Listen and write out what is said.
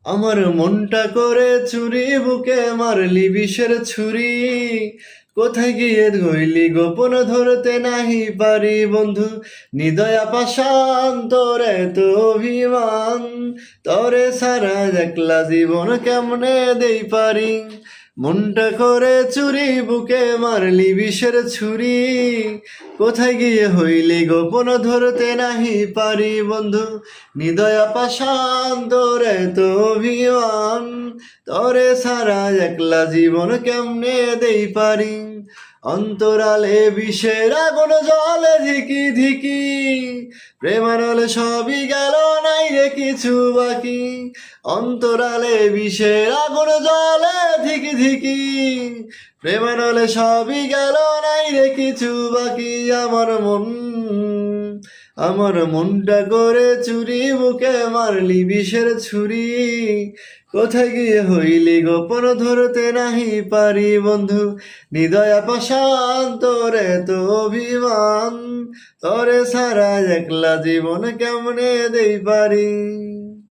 আমার মনটা করে চুরি, বুকে মারলি বিষের ছুরি। কোথায় গিয়ে গইলি গোপন ধরতে নাহি পারি বন্ধু। নিদয়া পাষাণ তোরে তো অভিমান, তরে সারা একলা জীবন কেমনে দেই পারি। মনটা করে চুরি, বুকে মারলি বিষের ছুরি। কোথায় গিয়ে হইলি গোপন ধরতে নাহি পারি বন্ধু। নিদয়া পাষাণ তোরে তো অভিমান, তরে সারা একলা জীবন কেমনে দেই পারি। অন্তরালে বিষের আগুন জলে ধিকি ধিকি, প্রেমানলে সবই গেল নাই রে কিছু বাকি। অন্তরালে বিষের আগুন জলে ধিকি ধিকি, প্রেমানলে সবই গেল নাই রে কিছু বাকি। আমার মনটা করে চুরি, বুকে মারলি বিষের ছুরি। কোথায় গিয়ে হইলি গোপন ধরতে নাহি পারি বন্ধু। নিদয়া পাষাণ তোরে তো অভিমান, তরে সারা একলা জীবন কেমনে দেই পারি।